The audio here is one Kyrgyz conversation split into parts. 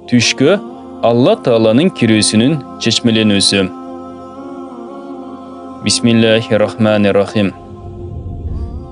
Түшкө Алла Тааланын кирүүсүнүн чечмеленүүсү. Бисмиллахиррахманиррахим.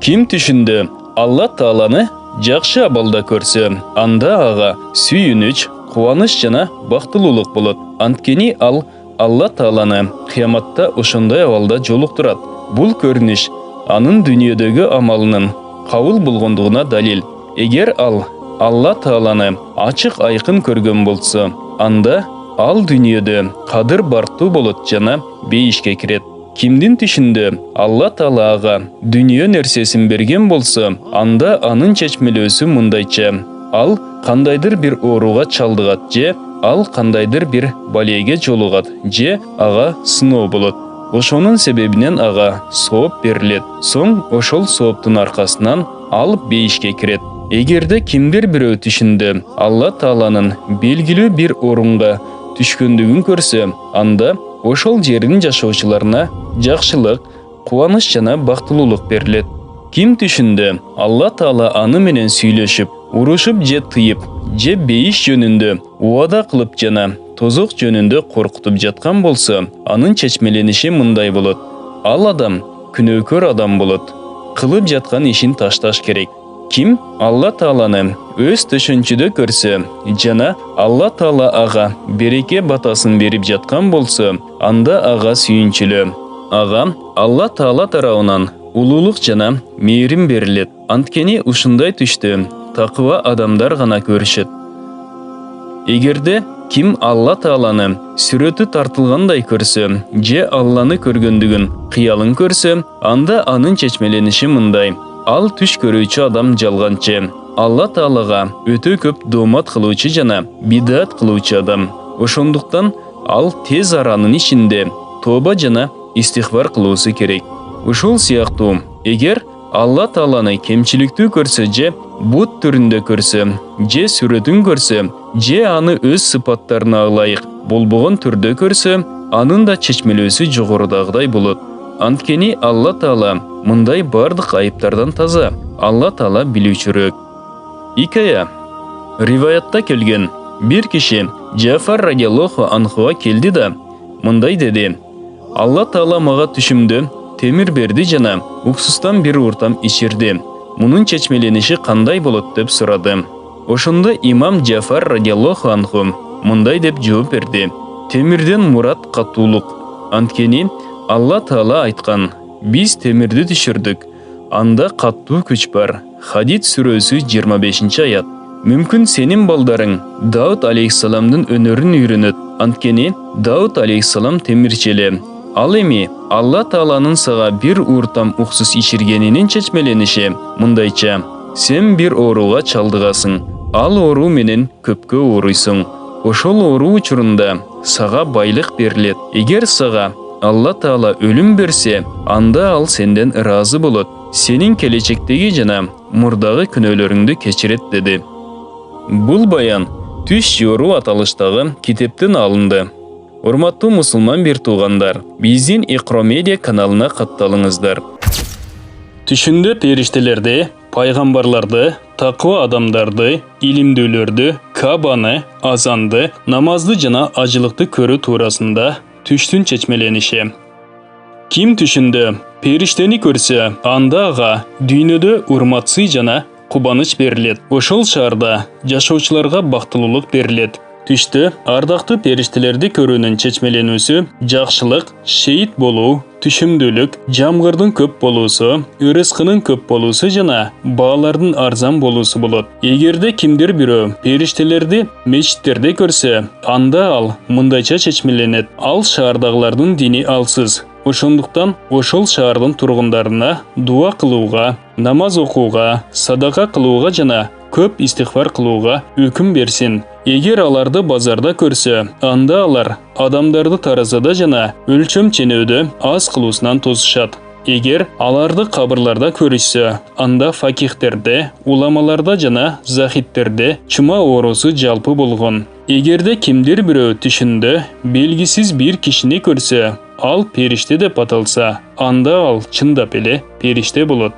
Ким түшүндө Алла Тааланы жакшы абалда көрсө, анда ага сүйүнүч, кубаныч жана бактылуулук болот. Анткени ал Алла Тааланы кыяматта ошондой абалда жолуктурат. Бул көрүнүш анын дүйнөдөгү амалынын кабыл болгондугуна далил. Эгер ал Алла Тааланы ачык айкын көргөн болсо, анда ал дүйнөдө кадыр бартуу болот жана бейишке кирет. Кимдин түшүндө Алла Таала ага дүйнө нерсесин берген болсо, анда анын чечмелөөсү мындайча: ал кандайдыр бир ооруга чалдыгат же ал кандайдыр бир балеге жолугат же ага сыноо болот. Ошонун себебинен ага сооп берилет. Соң ошол сооптун аркасынан ал бейишке кирет. Эгерде кимдир бирөө түшүндө Алла Тааланын белгилүү бир орунга түшкөндүгүн көрсө, анда ошол жердин жашоочуларына жакшылык, кубаныч жана бактылуулук берилет. Ким түшүндө Алла Таала аны менен сүйлөшүп, урушуп же тыйып, же бейиш жөнүндө убада кылып жана тозок жөнүндө коркутуп жаткан болсо, анын чечмелениши мындай болот: ал адам күнөөкөр адам болот. Кылып жаткан ишин ташташ керек. Ким Алла Тааланы өз төшөнчүдө көрсө жана Алла Таала ага береке батасын берип жаткан болсо, анда ага сүйүнчүлөө. Ага Алла Таала тарабынан улуулук жана мээрим берилет. Анткени ушундай түштө такыба адамдар гана көрүшөт. Эгерде ким Алла Тааланы сүрөтү тартылгандай көрсө же Алланы көргөндүгүн кыялын көрсө, анда анын чечмелениши мындай: ал түш көрүүчү адам жалганчы. Алла Таалага өтө көп доомат кылуучу жана бидат кылуучу адам. Ошондуктан ал тез аранын ичинде тооба жана истихфар кылуусу керек. Ушул сыяктуу, эгер Алла Тааланы кемчиликтүү көрсө же бут түрүндө көрсө, же сүрөтүн көрсө, же аны өз сыпаттарына ылайык болбогон түрдө көрсө, анын да чечмелөөсү жогорудагыдай болот. Анткени Алла Таала мындай бардык айыптардан таза. Алла Таала билүүчүрөөк. Икая риваятта келген: бир киши Джафар радиаллаху анхуга келди да мындай деди: Алла Таала мага түшүмдө темир берди жана уксустан бир уртам ичирди. Мунун чечмелениши кандай болот деп сурады. Ошондо имам Джафар радиаллаху анху мындай деп жооп берди: темирден мурат катуулук. Анткени Алла Таала айткан: биз темирди түшүрдүк, анда каттуу күч бар. Хадид сүрөсү 25-аят. Мүмкүн сенин балдарың Дауд алейхиссаламдын өнөрүн үйрөнөт. Анткени Дауд алейхиссалам темирчеле. Ал эми Алла Тааланын сага бир уртам уксус ичиргенинин чечмелениши мындайча: сен бир ооруга чалдыгасың, ал оору менен көпкө ооруйсуң. Ошол оору учурунда сага байлык берилет. Эгер сага Алла Таала өлүм берсе, анда ал сенден ыраазы болот. Сенин келечектеги жана мурдагы күнөөлөрүңдү кечирет деди. Бул баян Түш жору аталыштагы китептен алынды. Урматтуу мусулман бир туугандар, биздин Икро медиа каналына катталыңыздар. Түшүндө периштелерди, пайгамбарларды, таква адамдарды, илимдүүлөрдү, Кабаны, азанды, намазды жана ажылыкты көрүү туурасында түштүн чечмелениши. Ким түшүндө периштени көрсө, анда ага дүйнөдө урматсый жана кубаныч берилет. Ошол шаарда жашоочуларга бактылуулук берилет. Түштө ардактуу периштелерди көрүүнүн чечмеленүүсү жакшылык, шейит болуу, түшүмдүүлүк, жамгырдын көп болуусу, ырыскынын көп болуусу жана баалардын арзан болуусу болот. Эгерде кимдир бирөө периштелерди мечиттерде көрсө, анда ал мындайча чечмеленет: ал шаардагылардын дини алсыз. Ошондуктан ошол шаардын тургундарына дуа кылууга, намаз окууга, садака кылууга жана көп истихфар кылууга өкүм берсин. Эгер аларды базарда көрсө, анда алар адамдарды таразада жана өлчөм ченөөдө аз кылуусунан тосушат. Эгер аларды кабырларда көрүшсө, анда факихтерде, уламаларда жана захиттерде чума оорусу жалпы болгон. Эгерде кимдир бирөө түшүндө белгисиз бир кишини көрсө, ал периште деп аталса, анда ал чындап эле периште болот.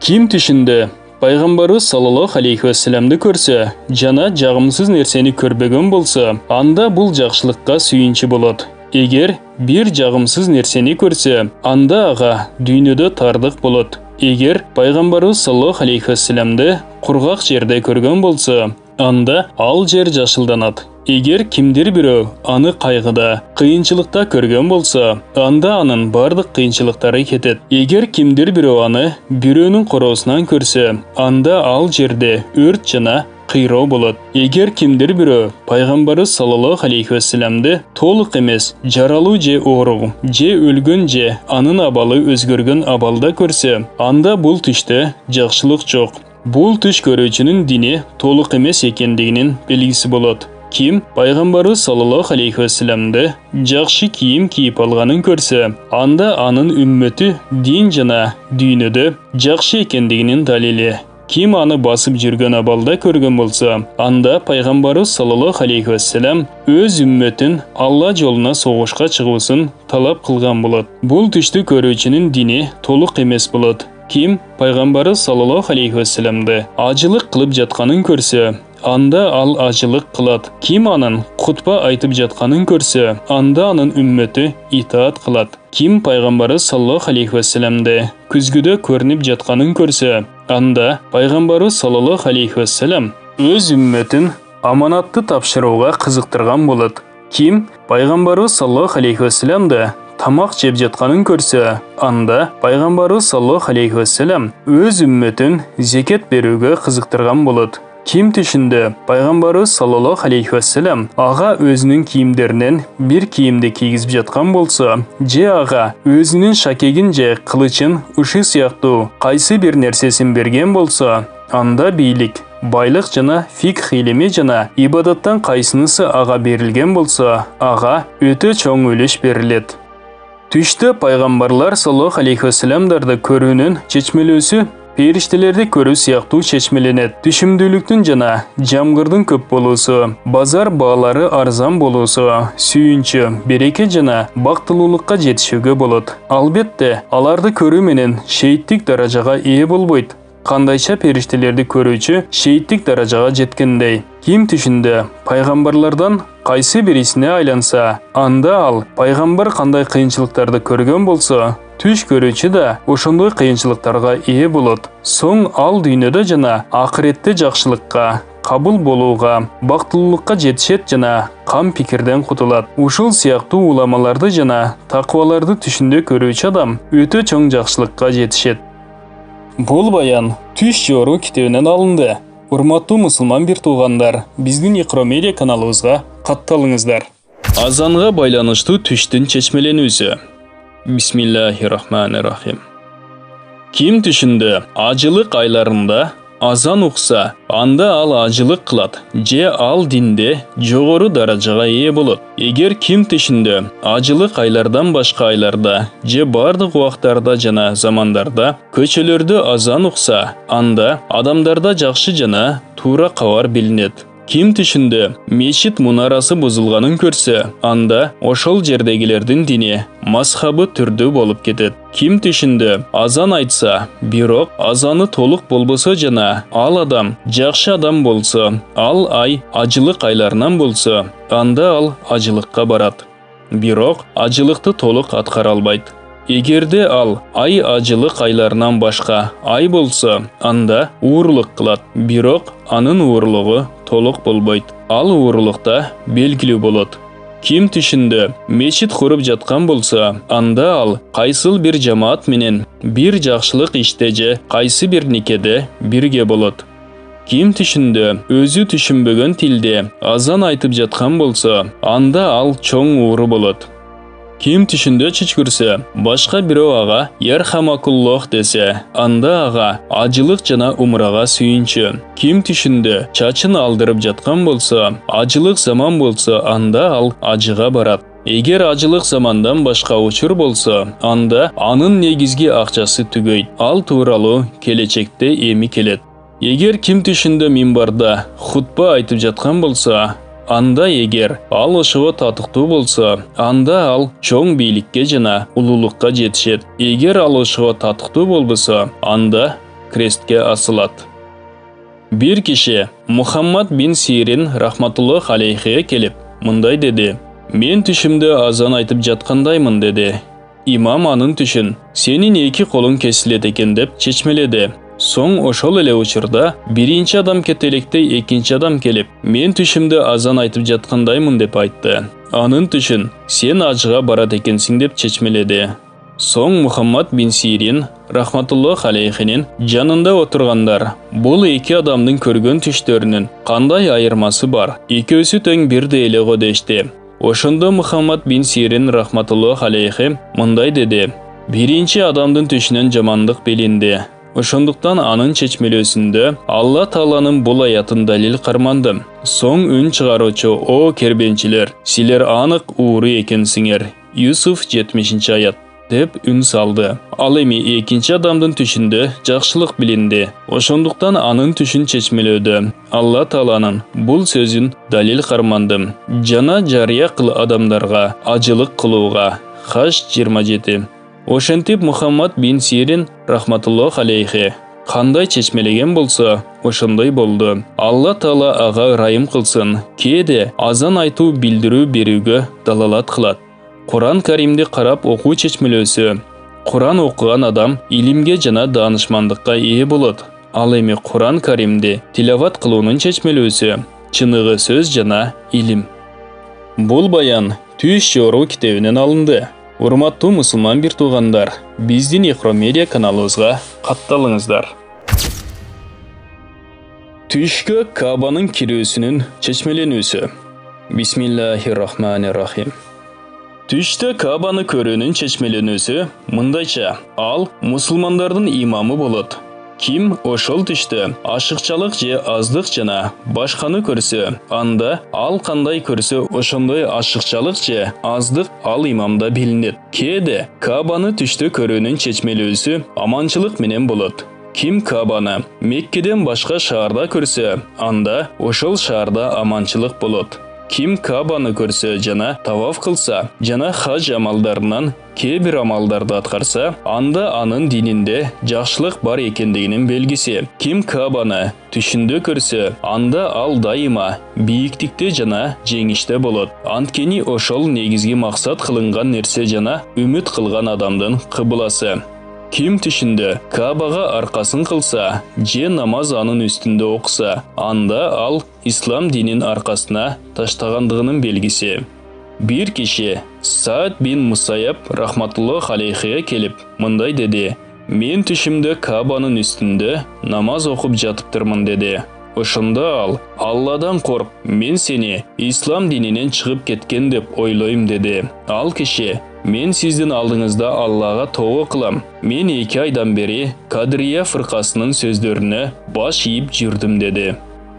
Ким түшүндө пайғамбарыбыз саллаллаху алейхи вассаламды көрсе, жана жагымсыз нерсени көрбөгөн болсо, анда бул жакшылыкка сүйүнчү болот. Эгер бир жагымсыз нерсени көрсө, анда ага дүйнөдө тардык болот. Эгер пайгамбарыбыз саллаллаху алейхи вассаламды кургак жерде көргөн болсо, анда ал жер жашылданат. Эгер кимдир бирөө аны кайгыда, кыйынчылыкта көргөн болсо, анда анын бардык кыйынчылыктары кетет. Эгер кимдир бирөө аны бирөөнүн короосунан көрсө, анда ал жерде өрт жана кыйроо болот. Эгер кимдир бирөө пайгамбарыбыз саллаллаху алейхи вассаламды толук эмес, жаралуу же оору, же өлгөн же анын абалы өзгөргөн абалда көрсө, анда бул түштө жакшылык жок. Бул түш көрүүчүнүн дини толук эмес экендигинин белгиси болот. Ким пайгамбарыбыз саллаллаху алейхи вассаламды жакшы кийим кийип алганын көрсө, анда анын үммөтү дин жана дүйнөдө жакшы экендигинин далили. Ким аны басып жүргөн абалда көргөн болсо, анда пайгамбарыбыз саллаллаху алейхи вассалам өз үммөтүн Алла жолуна согушка чыгуусун талап кылган болот. Бул түштү көрүүчүнүн дини толук эмес болот. Ким пайгамбарыбыз саллаллаху алейхи вассаламды ажылык кылып жатканын көрсө, анда ал ажылык кылат. Ким анын кутба айтып жатканын көрсө, анда анын үммөтү итаат кылат. Ким пайгамбарыбыз саллаллаху алейхи вассаламды күзгүдө көрүнүп жатканын көрсө, анда пайгамбарыбыз саллаллаху алейхи вассалам өз үммөтүн аманатты тапшырууга кызыктырган болот. Ким пайгамбарыбыз саллаллаху алейхи вассаламды тамак жеп жатканын көрсө, анда пайгамбарыбыз саллаллаху алейхи вассалам өз үммөтүн зекет берүүгө кызыктырган болот. Ким түшүндө пайгамбарыбыз саллаллаху алейхи вассалам ага өзүнүн кийимдеринен бир кийимди кийгизип жаткан болсо, же ага өзүнүн шакегин же кылычын, ушу сыяктуу кайсы бир нерсесин берген болсо, анда бийлик, байлык жана фикх илими жана ибадаттан кайсынысы ага берилген болсо, ага өтө чоң үлүш берилет. Түштө пайгамбарлар саллаллаху алейхи вассаламдарды көрүүнүн чечмелөөсү периштелерди көрүү сыяктуу чечмеленет. Түшүмдүүлүктүн жана жамгырдын көп болуусу, базар баалары арзан болуусу, сүйүнчү, береке жана бактылуулукка жетишүүгө болот. Албетте, аларды көрүү менен шейиттик даражага ээ болбойт. Кандайча периштелерди көрүүчү шейиттик даражага жеткендей. Ким түшүндө пайгамбарлардан кайсы бирисине айланса, анда ал пайгамбар кандай кыйынчылыктарды көргөн болсо, түш көрүүчү да ошондой кыйынчылыктарга ээ болот. Соң ал дүйнөдө жана акыретте жакшылыкка, кабыл болууга, бактылуулукка жетишет жана кам пикирден кутулат. Ушул сыяктуу уламаларды жана такваларды түшүндө көрүүчү адам өтө чоң жакшылыкка жетишет. Бул баян Түш жору китебинен алынды. Урматтуу мусулман бир туугандар, биздин Икро медиа каналыбызга катталыңыздар. Азанга байланыштуу түштүн чечмеленүүсү. Бисмиллахир-рахманир-рахим. Ким түшүндө ажылык айларында азан укса, анда ал ажылык кылат, же ал динде жогору даражага ээ болот. Эгер ким түшүндө ажылык айлардан башка айларда, же бардык убактарда жана замандарда көчөлөрдө азан укса, анда адамдарда жакшы жана туура кабар билинет. Ким түшүндө мечит мунарасы бузулганын көрсө, анда ошол жердегилердин дини, мазхабы түрдүү болуп кетет. Ким түшүндө азан айтса, бирок азаны толук болбосо жана ал адам жакшы адам болсо, ал ай ажылык айларынан болсо, анда ал ажылыкка барат. Бирок ажылыкты толук аткара албайт. Эгерде ал ай ажылык айларынан башка ай болсо, анда уурлук кылат. Бирок анын уурлугу толук болбойт. Ал уурлукта белгилүү болот. Ким түшүндө мечит куруп жаткан болсо, анда ал кайсыл бир жамаат менен бир жакшылык иште же кайсы бир никеде бирге болот. Ким түшүндө өзү түшүнбөгөн тилде азан айтып жаткан болсо, анда ал чоң ууру болот. Ким түшүндө чүчкүрсө, башка бирөө ага «Ярхамакуллох» десе, анда ага ажылык жана умрага сүйүнчү. Ким түшүндө чачын алдырып жаткан болсо, ажылык заман болсо, анда ал ажыга барат. Эгер ажылык замандан башка учур болсо, анда анын негизги акчасы түгөйт. Ал тууралуу келечекте эми келет. Эгер ким түшүндө минбарда хутба айтып жаткан болсо, анда эгер ал ошого татыктуу болсо, анда ал чоң бийликке жана улуулукка жетишет. Эгер ал ошого татыктуу болбосо, анда крестке асылат. Bir kişi Muhammad bin Sirin rahmatullah aleyhi'ye kelip mınday dedi. Men tüşümde azan aytıp jatkandаймын dedi. İmam anın tüşün, senin iki kolun kesilet eken dep çeçmeledi. Soң oşol ele uçurda birinci adam ketelektey ikinci adam kelip men tüşümde azan aytıp jatkandаймын dep aytты. Anın tüşün, sen acığa barat ekensiň dep çeçmeledi. Soň Muhammad bin Sirin rahmatullah aleyhinin janında oturganlar bul iki adamdın körgön tüşlörünün kanday ayırması bar. İkөөsü teң birde ele go deşti. Oşunda Muhammad bin Sirin rahmatullah aleyhi mınday dedi. Birinci adamdın tüşünün jamanlık bilindi. Oşonduktan anın çeçmelösünde Allah Taala'nın bul ayatın dalil karmandım. Soň ün çıgaroçu o kerbençiler, siler anık uğru ekensiňer. Yusuf 70. ayat. Dep ün saldı. Al emi ikinci adamdın tüşünde jakşılık bilindi. Oşonduktan anın tüşün çeçmelödü. Allah Taala'nın bul sözün dalil karmandım. Jana jariya kıl adamlarga, acılık kılıuga. Haş 27. Oşentip Muhammad bin Sirin rahmatullah aleyhi kanday çeçmelegen bolsa, oşonday boldu. Allah Taala aga rayım kılsın. Kede azan aytуу bildirүү berүүgө dalalat kılat. Kur'an Karim'de karap oku çeçmelösü. Kur'an okugan adam ilimge jana danışmandıkka ие bolot. Al emi Kur'an Karim'de tilavat kılуунун çeçmelösü. Çınıgı söz jana ilim. Bul bayan Түш Жору китебинен alındı. Урматтуу мусулман bir tuğandar, биздин Ихро Медиа каналыбызга катталыңыздар. Түшкө Кабанын кирүүсүнүн чечмеленүүсү. Bismillahirrahmanirrahim. Түштө Кабаны көрүүнүн чечмеленүүсү мындайча: ал мусулмандардын имамы болот. Kim oşol түштө ашыкчалык же аздык жана башканы көрсө, анда ал кандай көрсө ошондой ашыкчалык же аздык ал имамда билинет. Кээде Кабаны түштө көрүүнүн чечмелүүсү аманчылык менен болот. Kim Кабаны Меккеден башка шаарда көрсө, анда ошол шаарда аманчылык болот. Kim Кабаны көрсө жана таваф кылса, жана хаж амалдарынан кээ бир амалдарды аткарса, анда анын дининде жакшылык бар экендигинин белгиси. Kim Кабаны түшүндө көрсө, анда ал дайыма бийиктикте жана жеңиште болот. Анткени ошол негизги максат кылынган нерсе жана үмүт кылган адамдын кыбыласы. Kim түшүндө Кабага аркасын кылса, же намаз анын үстүндө окуса, анда ал ислам динин аркасына таштагандыгынын белгиси. Bir kişi Sa'd bin Musayyab rahmatullah aleyhi'ye kelip mınday dedi. Men түшүмдө Кабанын üstünde namaz okup jatıptırmın dedi. Oşunda al, Allah'dan kork, men seni İslam dininen çıkıp ketken dep oyloyum dedi. Al kişi, men sizdin aldığınızda Allah'a toğu kılam. Men 2 aydan beri Kadriya fırkasının sözlerine baş yiyip жүрдüm dedi.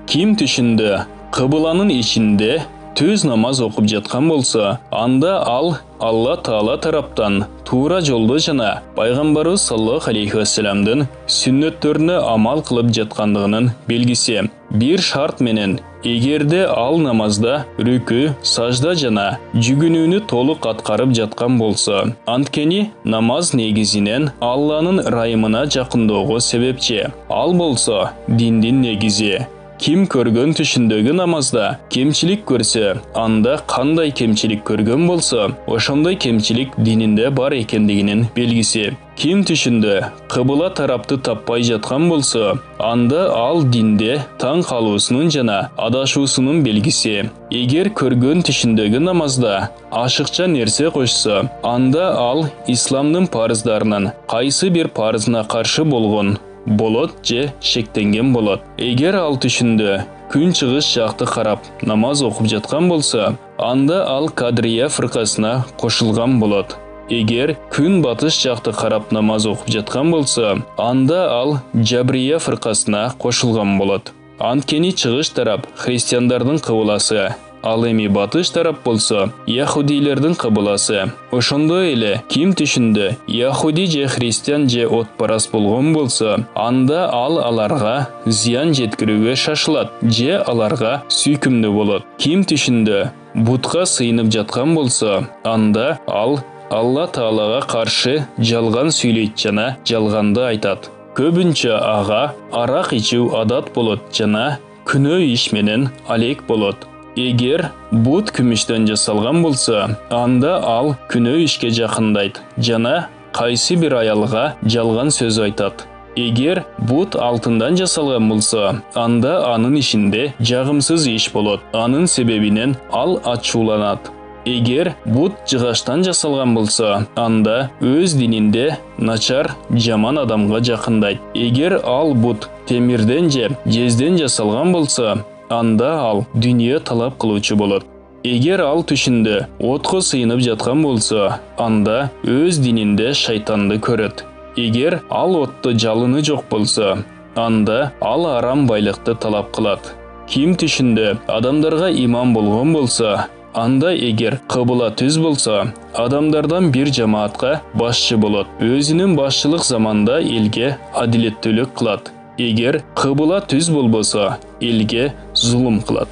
Kim түшүндө Kıbılanın içinde төз намаз окуп жаткан болсо, анда ал Allah Taala taraptan tuura joldo жана пайгамбарыбыз саллаллаху алейхи вассаламдын сүннөттөрүнө амал кылып жаткандыгынын белгиси. Bir шарт менен, эгерде ал намазда рүкү, сажда жана жүгүнүүнү толук аткарып жаткан болсо, анткени намаз негизинен Алланын райымына жакындоого себепчи. Ал болсо диндин негизи. Kim көргөн түшүндөгү намазда кемчилик көрсө, анда кандай кемчилик көргөн болсо, ошондой кемчилик дининде бар экендигинин белгиси. Kim түшүндө кыбыла тарапты таппай жаткан болсо, анда ал динде таң калуусунун жана адашуусунун белгиси. Эгер көргөн түшүндөгү намазда ашыкча нерсе кошсо, анда ал исламдын парыздарынын кайсы бир парызына каршы болгон болот же шектенген болот. Эгер ал түшүндө күн чыгыш жакты карап намаз окуп жаткан болсо, анда ал Кадрия фыркасына кошулган болот. Эгер күн батыш жакты карап намаз окуп жаткан болсо, анда ал Жабрия фыркасына кошулган болот. Анткени чыгыш тарап христиандардын кыбыласы, ал эми батыш тарап болсо яхудилердин кыбыласы. Ошондой эле ким түшүндө яхуди же христиан же отпарас болгон болсо, анда ал аларга зыян жеткирүүгө шашылат же аларга сүйкүмдүү болот. Ким түшүндө бутка сыйынып жаткан болсо, анда ал Алла Таалага каршы жалган сүйлөйт жана жалганды айтат. көбүнчө ага арак ичүү адат болот жана күнөө иш менен алек болот. Эгер бут күмүштөн жасалган болсо, анда ал күнөө ишке жакындайт жана кайсы бир аялга жалган сөз айтат. Эгер бут алтындан жасалган болсо, анда анын ишинде жагымсыз иш болот. Анын себебинен ал ачууланат. Эгер бут жыгаштан жасалган болсо, анда өз дининде начар, жаман адамга жакындайт. Эгер ал бут темирден же жезден жасалган болсо, анда ал дүние талап кылуучу болот. Эгер ал түшүндө отко сыйынып жаткан болсо, анда өз дининде шайтанды көрөт. Эгер ал отто жалыны жок болсо, анда ал арам байлыкты талап кылат. Ким түшүндө адамдарга иман болгон болсо, анда эгер кыбыла түз болсо, адамдардан бир жамаатка башчы болот. Өзүнүн башчылык заманда элге адилеттүүлүк кылат. Эгер кыбыла түз болбосо, элге зулум кылат.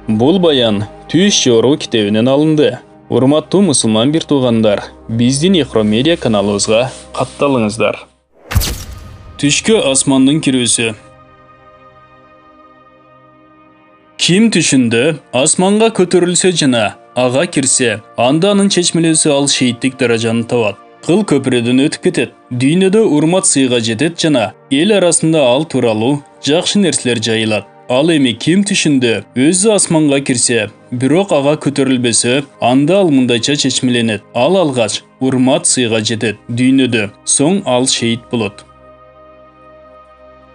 Бул баян Түш жору китебинен алынды. Урматтуу мусулман бир туугандар, биздин Ихро медиа каналыбызга катталыңыздар. Түшкө асмандын кирүүсү. Ким түшүндө асманга көтөрүлсө жана ага кирсе, анда анын чечмелөөсү ал шейиттик даражаны табат. Кыл көпүрөдөн өтүп кетет. Дүйнөдө урмат сыйга жетет жана эл арасында ал тууралуу жакшы нерселер жайылат. Ал эми ким түшүндө өзү асманга кирсе, бирок ага көтөрүлбөсө, анда ал мындайча чечмеленет. Ал алгач урмат сыйга жетет дүйнөдө, соң ал шейит болот.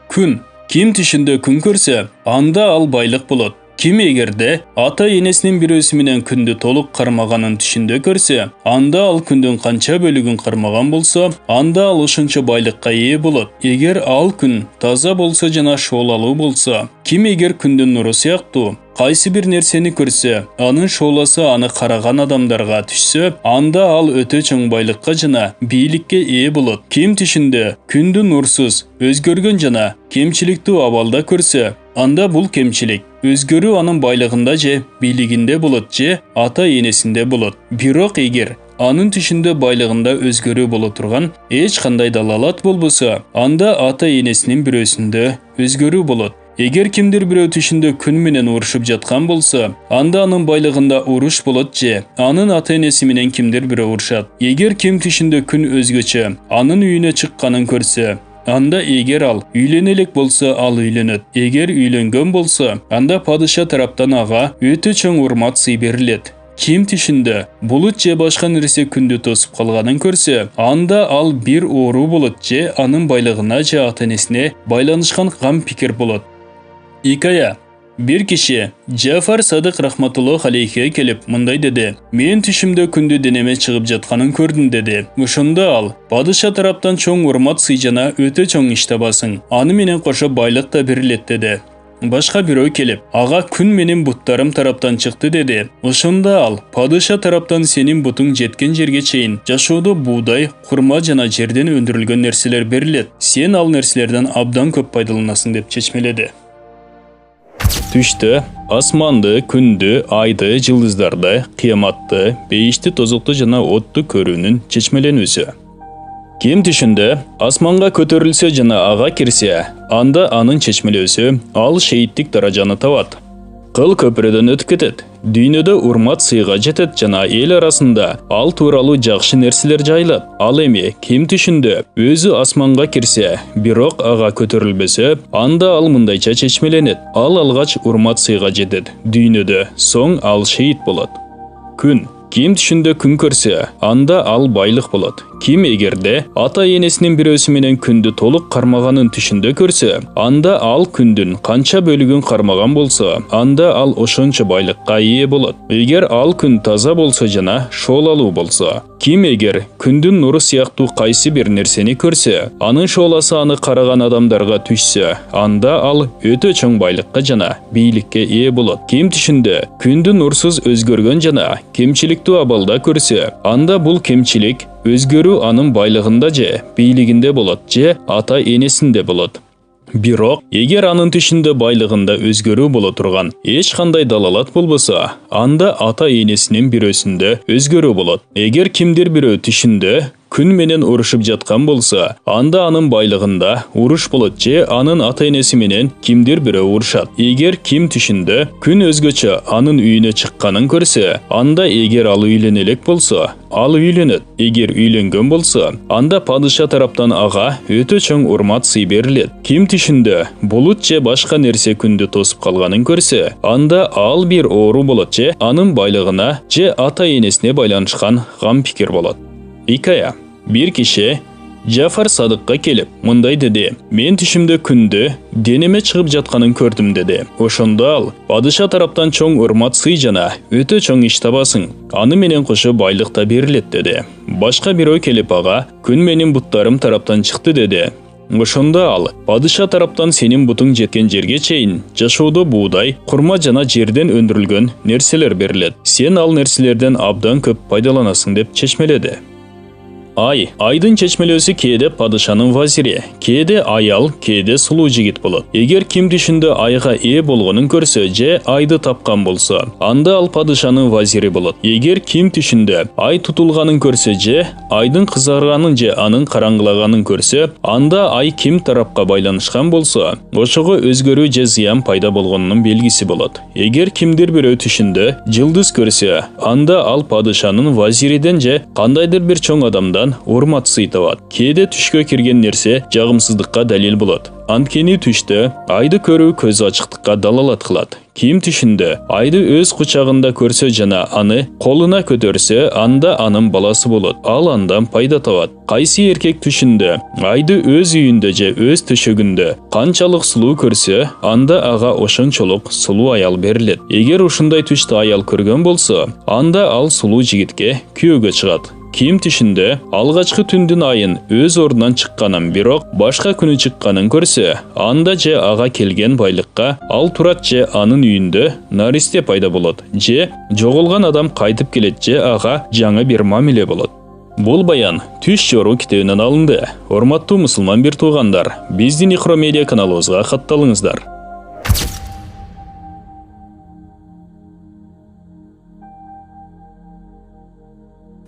Күн. Ким түшүндө күн көрсө, анда ал байлык болот. Ким эгерде ата-энесинин бирөөсү менен күндү толук кармаганын түшүндө көрсө, анда ал күндүн канча бөлүгүн кармаган болсо, анда ал ошончо байлыкка ээ болот. Эгер ал күн таза болсо жана шоолалуу болсо, ким эгер күндүн нуру сыяктуу кайсы бир нерсени көрсө, анын шооласы аны караган адамдарга түшсө, анда ал өтө чоң байлыкка жана бийликке ээ болот. Ким түшүндө күндү нурсуз, өзгөргөн жана кемчиликтүү абалда көрсө, анда бул кемчилик өзгөрүү анын байлыгында же бийлигинде болот же ата-энесинде болот. Бирок эгер анын түшүндө байлыгында өзгөрүү боло турган эч кандай далалат болбосо, анда ата-энесинин бирөөсүндө өзгөрүү болот. Эгер кимдир бирөө түшүндө күн менен урушуп жаткан болсо, анда анын байлыгында уруш болот же анын ата-энеси менен кимдир бирөө урушат. Эгер ким түшүндө күн өзгөчө анын үйүнө чыкканын көрсө, анда эгер ал үйлөнө элек болсо, ал үйлөнөт. Эгер үйлөнгөн болсо, анда падыша тараптан ага өтө чоң урмат сый берилет. Ким түшүндө булут же башка нерсе күндү тосуп калганын көрсө, анда ал бир оору болот же анын байлыгына же ата-энесине байланышкан кам пикир болот. Икая. Бир киши Джафар Садык рахматуллах алейхи келип мындай деди: "Мен түшүмдө күндү денеме чыгып жатканын көрдүм" деди. Ошондо ал: "Падыша тараптан чоң урмат сый жана өтө чоң иш табасың. Аны менен кошо байлык да берилет" деди. Башка бирөө келип: "Ага күн менин буттарым тараптан чыкты" деди. Ошондо ал: "Падыша тараптан сенин бутуң жеткен жерге чейин жашоодо буудай, курма жана жерден өндүрүлгөн нерселер берилет. Сен ал нерселерден абдан көп пайдаланасың" деп чечмеледи. Түштө асманды, күндү, айды, жылдыздарды, кыяматты, бейишти, тозокту жана отту көрүүнүн чечмеленүүсү. Ким түшүндө асманга көтөрүлсө жана ага кирсе, анда анын чечмелөөсү ал шейиттик даражаны табат. Кыл көпүрөдөн өтүп кетет. Дүйнөдө урмат сыйга жетет жана эл арасында ал тууралуу жакшы нерселер жайылат. Ал эми ким түшүндө өзү асманга кирсе, бирок ага көтөрүлбөсө, анда ал мындайча чечмеленет. Ал алгач урмат сыйга жетет дүйнөдө, соң ал шейит болот. Күн. Ким түшүндө күн көрсө, анда ал байлык болот. Ким эгерде ата-энесинин бирөөсү менен күндү толук кармаганын түшүндө көрсө, анда ал күндүн канча бөлүгүн кармаган болсо, анда ал ошончо байлыкка ээ болот. Эгер ал күн таза болсо жана шоолалуу болсо, ким эгер күндүн нуру сыяктуу кайсы бир нерсени көрсө, анын шооласы аны караган адамдарга түшсө, анда ал өтө чоң байлыкка жана бийликке ээ болот. Ким түшүндө күндү нурсуз өзгөргөн жана кемчиликтүү абалда көрсө, анда бул кемчилик өзгөрүү анын байлыгында же бийлигинде болот же ата-энесинде болот. Бирок эгер анын түшүндө байлыгында өзгөрүү боло турган эч кандай далалат болбосо, анда ата-энесинин бирөөсүндө өзгөрүү болот. Эгер кимдир бирөө түшүндө күн менен урушуп жаткан болсо, анда анын байлыгында уруш болот же анын ата-энеси менен кимдир бирөө урушат. Эгер ким түшүндө күн өзгөчө анын үйүнө чыкканын көрсө, анда эгер ал үйлөнө элек болсо, ал үйлөнөт. Эгер үйлөнгөн болсо, анда падыша тараптан ага өтө чоң урмат сый берилет. Ким түшүндө булут же башка нерсе күндү тосуп калганын көрсө, анда ал бир оору болот же анын байлыгына же ата-энесине байланышкан гам пикир болот. Икая. Бир киши Жафар Садыкка келип, мындай деди: "Мен түшүмдө күндү денеме чыгып жатканын көрдүм" деди. Ошондо ал: "Падыша тараптан чоң урмат сый жана өтө чоң иш табасың. Аны менен кошо байлык да берилет" деди. Башка бирөө келип ага: "Күн менин буттарым тараптан чыкты" деди. Ошондо ал: "Падыша тараптан сенин бутуң жеткен жерге чейин жашоодо буудай, курма жана жерден өндүрүлгөн нерселер берилет. Сен ал нерселерден абдан көп пайдаланасың" деп чечмеледи. Айдын чечмелөөсү кээде падышанын вазири, кээде аял, кээде сулуу жигит болот. Эгер ким түшүндө айга ээ болгонун көрсө же айды тапкан болсо, анда ал падышанын вазири болот. Эгер ким түшүндө ай тутулганын көрсө же айдын кызарганын же анын караңгылаганын көрсө, анда ай ким тарапка байланышкан болсо, ошого өзгөрүү же зыян пайда болгонунун белгиси болот. Эгер кимдир бирөө түшүндө жылдыз көрсө, анда ал падышанын вазириден же кандайдыр бир чоң адамдан урмат сый табат. Кээде түшкө кирген нерсе жагымсыздыкка далил болот. Анткени түштө айды көрүү көз ачыктыкка далалат кылат. Ким түшүндө айды өз кучагында көрсө жана аны колуна көтөрсө, анда анын баласы болот. Ал андан пайда табат. Кайсы эркек түшүндө айды өз үйүндө же өз төшөгүндө канчалык сулуу көрсө, анда ага ошончолук сулуу аял берилет. Эгер ушундай түштү аял көргөн болсо, анда ал сулуу жигитке күйөөгө чыгат. Ким түшүндө алгачкы түндүн айын өз ордунан чыкканын, бирок башка күнү чыкканын көрсө, анда же ага келген байлыкка ал турат же анын үйүндө наристе пайда болот, же жоголгон адам кайтып келет же ага жаңы бир мамиле болот. Бул баян Түш жору китебинен алынды. Урматтуу мусулман бир туугандар, биздин Икро медиа каналыбызга катталыңыздар.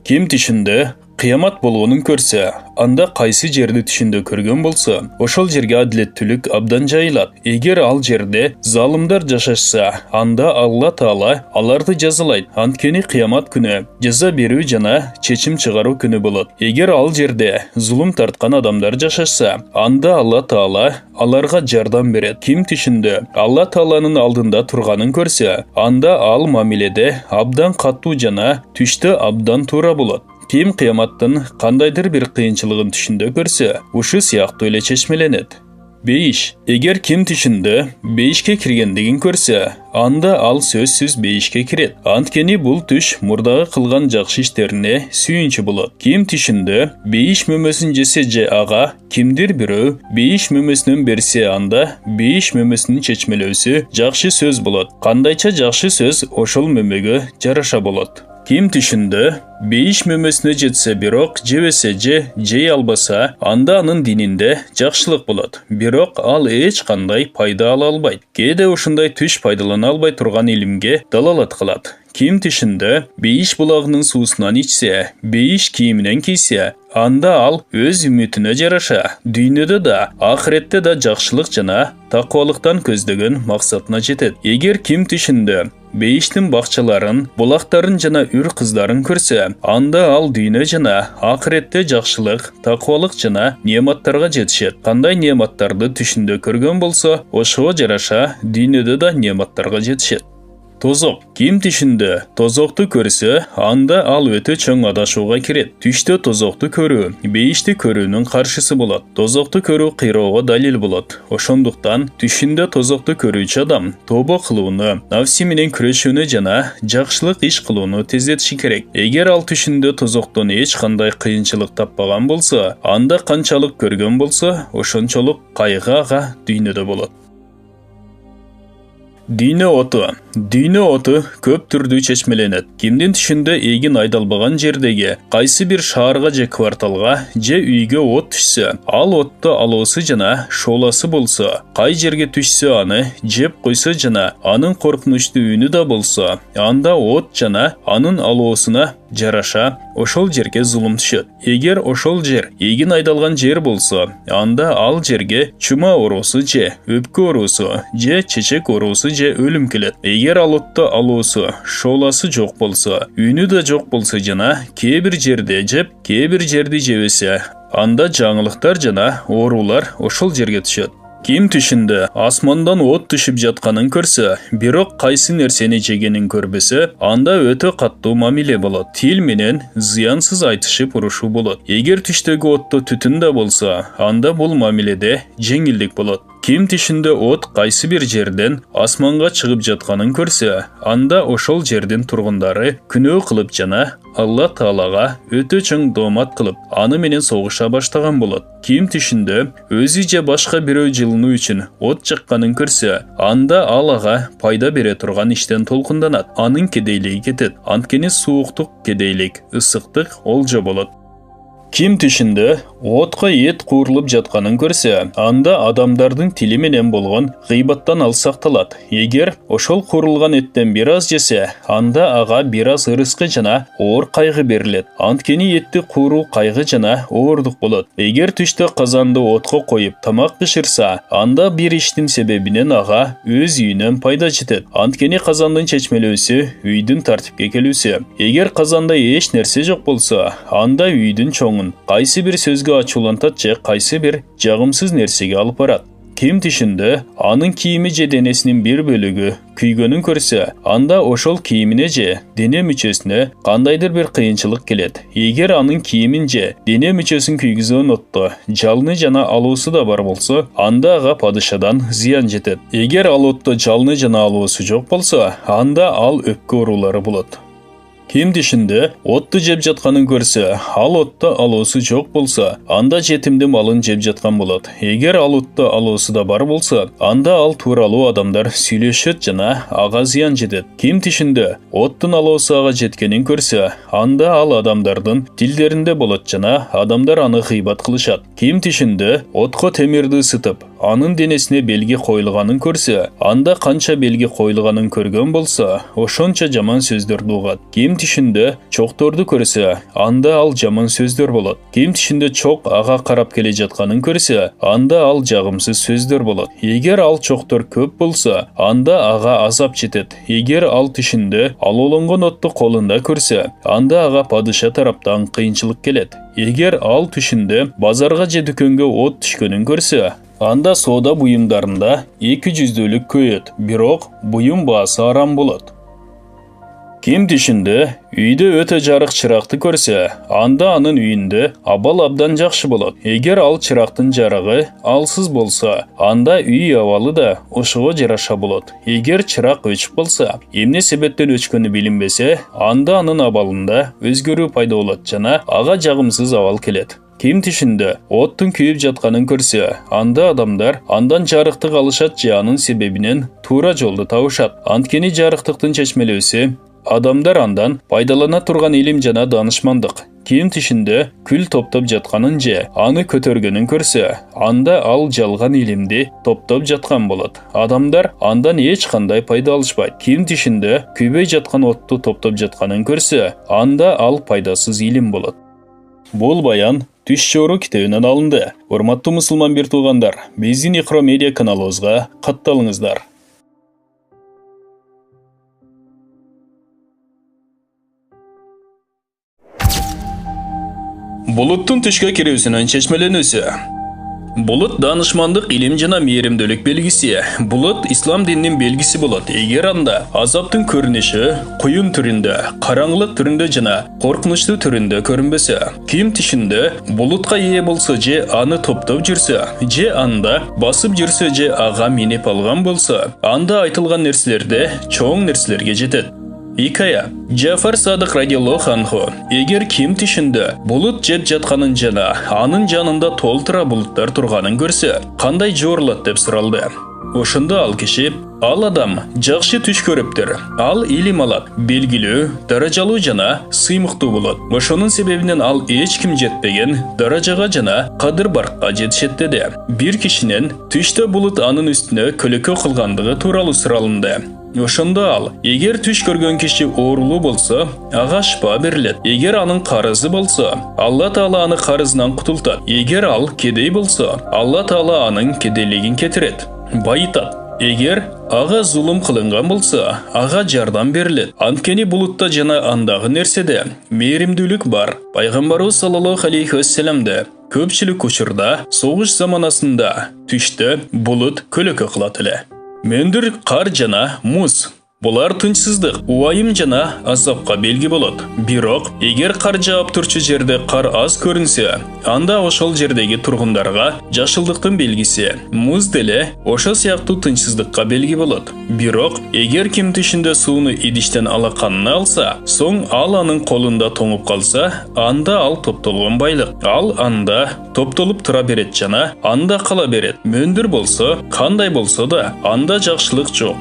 Ким түшүндө кыямат болгонун көрсө, анда кайсы жерди түшүндө көргөн болсо, ошол жерге адилеттүүлүк абдан жайылат. Эгер ал жерде залымдар жашашса, анда Алла Таала аларды жазалайт. Анткени кыямат күнү жаза берүү жана чечим чыгаруу күнү болот. Эгер ал жерде зулум тарткан адамдар жашашса, анда Алла Таала аларга жардам берет. Ким түшүндө Алла Тааланын алдында турганын көрсө, анда ал мамиледе абдан катуу жана түштө абдан туура болот. Ким кыяматтын кандайдыр бир кыйынчылыгын түшүндө көрсө, ушу сыяктуу эле чечмеленет. Бейиш. Эгер ким түшүндө бейишке киргендигин көрсө, анда ал сөзсүз бейишке кирет. Анткени бул түш мурдагы кылган жакшы иштерине сүйүнчү болот. Ким түшүндө бейиш мөмөсүн жесе же ага кимдир бирөө бейиш мөмөсүнөн берсе, анда бейиш мөмөсүнүн чечмелөөсү жакшы сөз болот. Кандайча жакшы сөз ошол мөмөгө жараша болот. Ким түшүндө бейиш мөмөсүнө жетсе, бирок жебесе же жей албаса, анда анын дининде жакшылык болот. Бирок ал эч кандай пайда ала албайт. Кээде ушундай түш пайдалана албай турган илимге далалат кылат. Ким түшүндө бейиш булагынын суусунан ичсе, бейиш кийиминен кийсе, анда ал өз үмүтүнө жараша дүйнөдө да, ахиретте да жакшылык жана такыбалыктан көздөгөн максатына жетет. Эгер ким түшүндө бейиштин бакчаларын, булактарын жана үр кыздарын көрсө, анда ал дүйнө жана ахиретте жакшылык, такыбалык жана неаматтарга жетишет. Кандай неаматтарды түшүндө көргөн болсо, ошого жараша дүйнөдө да неаматтарга жетишет. Тозок. Ким түшүндө тозокту көрсө, анда ал өтө чоң адашууга кирет. Түштө тозокту көрүү бейишти көрүүнүн каршысы болот. Тозокту көрүү кыйроого далил болот. Ошондуктан түшүндө тозокту көрүүчү адам тобо кылууну, нафси менен күрөшүүнү жана жакшылык иш кылууну тездетиши керек. Эгер ал түшүндө тозоктон эч кандай кыйынчылык таппаган болсо, анда канчалык көргөн болсо, ошончолук кайгы ага дүйнөдө болот. Дүйнө оту. Дүйнө оту көп түрдүү чечмеленет. Кимдин түшүндө эгин айдалбаган жердеги кайсы бир шаарга же кварталга же үйгө от түшсө, ал отто алоосу жана шооласы болсо, кай жерге түшсө аны жеп койсо жана анын коркунучтуу үнү да болсо, анда от жана анын алоосуна жараша, ошол жерге зулум түшөт. Эгер ошол жер эгин айдалган жер болсо, анда ал жерге чума оорусу же өпкө оорусу же чечек оорусу же өлүм келет. Эгер ал отто алуусу, шооласы жок болсо, үнү да жок болсо жана кээ бир жерде жеп, кээ бир жерди жебесе, анда жаңылыктар жана оорулар ошол жерге түшөт. Ким түшүндө асмандан от түшүп жатканын көрсө, бирок кайсы нерсени жегенин көрбөсө, анда өтө каттуу мамиле болот. Тил менен зыянсыз айтышып урушу болот. Эгер түштөгү отто түтүн да болсо, анда бул мамиледе жеңилдик болот. Ким түшүндө от кайсы бир жерден асманга чыгып жатканын көрсө, анда ошол жердин тургундары күнөө кылып жана Алла Таалага өтө чоң доомат кылып, аны менен согуша баштаган болот. Ким түшүндө өзү же башка бирөө жылынуу үчүн от жакканын көрсө, анда ал ага пайда бере турган иштен толкунданат. Анын кедейлиги кетет. Анткени сууктук кедейлик, ысыктык олжо болот. Ким түшүндө отко эт куурулуп жатканын көрсө, анда адамдардын тили менен болгон гыйбаттан ал сакталат. Эгер ошол куурулган эттен бир аз жесе, анда ага бир аз ырыскы жана оор кайгы берилет. Анткени этти кууруу кайгы жана оордук болот. Эгер түштө казанды отко коюп тамак бышырса, анда бир иштин себебинен ага өз үйүнөн пайда жетет. Анткени казандын чечмелөөсү үйдүн тартипке келүүсү. Эгер казанда эч нерсе жок болсо, анда үйдүн чоң кайсы бир сөзгө ачуулантат же кайсы бир жагымсыз нерсеге алып барат. Ким түшүндө анын кийими же денесинин бир бөлүгү күйгөнүн көрсө, анда ошол кийимине же дене мүчөсүнө кандайдыр бир кыйынчылык келет. Эгер анын кийимин же дене мүчөсүн күйгүзгөн отто жалыны жана алуусу да бар болсо, анда ага падышадан зыян жетет. Эгер ал отто жалыны жана алуусу жок болсо, анда ал өпкө оорулары болот. Ким түшүндө отту жеп жатканын көрсө, ал отто алуусу жок болсо, анда жетимдин малын жеп жаткан болот. Эгер ал отто алуусу да бар болсо, анда ал тууралуу адамдар сүйлөшөт жана ага зыян жетет. Ким түшүндө оттун алуусу ага жеткенин көрсө, анда ал адамдардын тилдеринде болот жана адамдар аны гыйбат кылышат. Ким түшүндө отко темирди ысытып, анын денесине белги коюлганын көрсө, анда канча белги коюлганын көргөн болсо, ошончо жаман сөздөрдү угат. Ким түшүндө чокторду көрсө, анда ал жаман сөздөр болот. Ким түшүндө чок ага карап келе жатканын көрсө, анда ал жагымсыз сөздөр болот. Эгер ал чоктор көп болсо, анда ага азап жетет. Эгер ал түшүндө алоолонгон отту колунда көрсө, анда ага падыша тараптан кыйынчылык келет. Эгер ал түшүндө базарга же дүкөнгө от түшкөнүн көрсө, анда соода буюмдарында 200-дүүлүк көйөт, бирок буюм баасы арам болот. Ким түшүндө үйдө өтө жарык чыракты көрсө, анда анын үйүндө абал абдан жакшы болот. Эгер ал чырактын жарыгы алсыз болсо, анда үй абалы да ошого жараша болот. Эгер чырак өчүп калса, эмне себептен өчкөнү билинбесе, анда анын абалында өзгөрүү пайда болот жана ага жагымсыз абал келет. Ким түшүндө оттун күйүп жатканын көрсө, анда адамдар андан жарыктык алышат же анын себебинен туура жолду табышат. Анткени жарыктыктын чечмелөөсү адамдар андан пайдалана турган илим жана данышмандык. Ким түшүндө күл топтоп жатканын же аны көтөргөнүн көрсө, анда ал жалган илимди топтоп жаткан болот. Адамдар андан эч кандай пайда алышпайт. Ким түшүндө күйбөй жаткан отту топтоп жатканын көрсө, анда ал пайдасыз илим болот. Бул баян Түш чору китебинен алынды. Урматтуу мусулман бир туугандар, биздин Икро медиа каналыбызга катталыңыздар. Булуттун түшкө кирүүсүнүн чечмеленүүсү. Булут данышмандык, илим жана мээримдүүлүк белгиси. Булут ислам дининин белгиси болот. Эгер анда азаптын көрүнүшү куюн түрүндө, караңгылык түрүндө жана коркунучтуу түрүндө көрүнбөсө, ким түшүндө булутка ээ болсо же аны топтоп жүрсө, же анда басып жүрсө же ага минип алган болсо, анда айтылган нерселерде чоң нерселерге жетет. Икая. Джафар Садык радиаллаху анху. Эгер ким түшүндө булут жеп жатканын жана анын жанында толтура булуттар турганын көрсө, кандай жорулат деп суралды. Ошондо ал киши, ал адам жакшы түш көрүптүр. Ал илим алат, белгилүү, даражалуу жана сыймыктуу болот. Ошонун себебинен ал эч ким жетпеген даражага жана кадыр-баркка жетишет деди. Бир кишинин түштө булут анын үстүнө көлөкө кылгандыгы тууралуу суралынды. Ошондо ал, эгер түш көргөн киши оорулуу болсо, ага шифа берилет. Эгер анын карызы болсо, Алла Таала аны карызынан кутултат. Эгер ал кедей болсо, Алла Таала анын кедейлигин кетирет, байытат. Эгер ага зулум кылынган болсо, ага жардам берилет. Анткени булутта жана андагы нерседе мээримдүүлүк бар. Пайгамбарыбыз саллаллаху алейхи вассаламда көпчүлүк учурда согуш заманасында түштө булут көлөкө кылат эле. Мөндүр кар жана муз. Булар тынчсыздык, уайым жана азапка белги болот. Бирок, эгер кар жаап турчу жерде кар аз көрүнсө, анда ошол жердеги тургундарга жашылдыктын белгиси. Муз деле ошо сыяктуу тынчсыздыкка белги болот. Бирок, эгер ким түшүндө сууну идиштен алаканына алса, соң ал анын колунда тоңуп калса, анда ал топтолгон байлык. Ал анда топтолуп тура берет жана анда кала берет. Мөндүр болсо, кандай болсо да, анда жакшылык жок.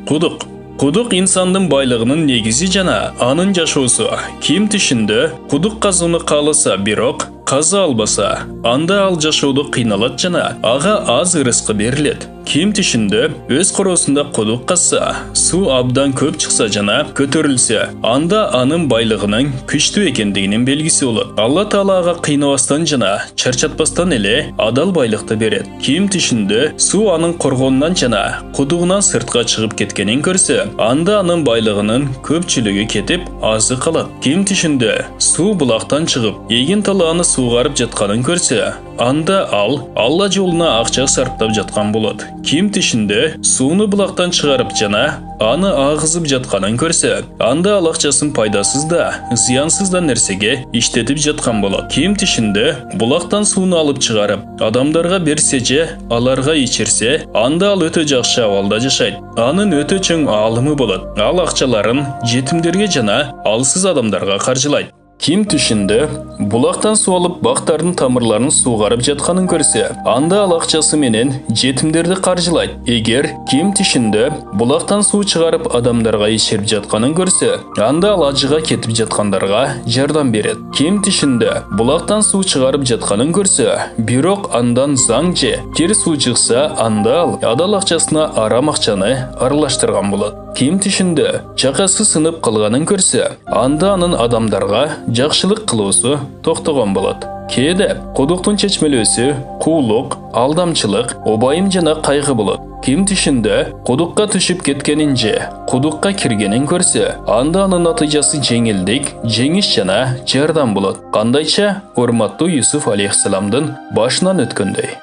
Кудук. Кудук инсандын байлыгынын негизи жана анын жашоосу. Ким түшүндө кудук казууну кааласа, бирок каза албаса, анда ал жашоодо кыйналат жана ага аз ырыскы берилет. Ким түшүндө өз короосунда кудук казса, суу абдан көп чыкса жана көтөрүлсө, анда анын байлыгынын күчтүү экендигинин белгиси болот. Алла Таала ага кыйнабастан жана чарчатпастан эле адал байлыкты берет. Ким түшүндө суу анын коргонунан жана кудугунан сыртка чыгып кеткенин көрсө, анда анын байлыгынын көпчүлүгү кетип, азы калат. Ким түшүндө суу булактан чыгып, эгин талааны суугарып жатканын көрсө, анда ал Алла жолуна акча сарптап жаткан болот. Ким түшүндө сууну булактан чыгарып жана аны агызып жатканын көрсө, анда ал акчасын пайдасыз да, зыянсыз да нерсеге иштетип жаткан болот. Ким түшүндө булактан сууну алып чыгарып, адамдарга берсе же аларга ичирсе, анда ал өтө жакшы абалда жашайт. Анын өтө чоң аалымы болот. Ал акчаларын жетимдерге жана алсыз адамдарга каржылайт. Ким түшүндө булактан суу алып бактардын тамырларын суугарып жатканын көрсө, анда ал акчасы менен жетимдерди каржылайт. Эгер ким түшүндө булактан суу чыгарып адамдарга ичирип жатканын көрсө, анда ал ажыга кетип жаткандарга жардам берет. Ким түшүндө булактан суу чыгарып жатканын көрсө, бирок андан заң же кер суу чыкса, анда ал адал акчасына арам акчаны аралаштырган болот. Ким түшүндө чакасы сынып калганын көрсө, анда анын адамдарга жакшылык кылуусу токтогон болот. Кээде кудуктун чечмелөөсү куулук, алдамчылык, обайым жана кайгы болот. Ким түшүндө кудукка түшүп кеткенин же кудукка киргенин көрсө, анда анын натыйжасы жеңилдик, жеңиш жана жардам болот. Кандайча урматтуу Юсуф алейхиссаламдын башынан өткөндөй.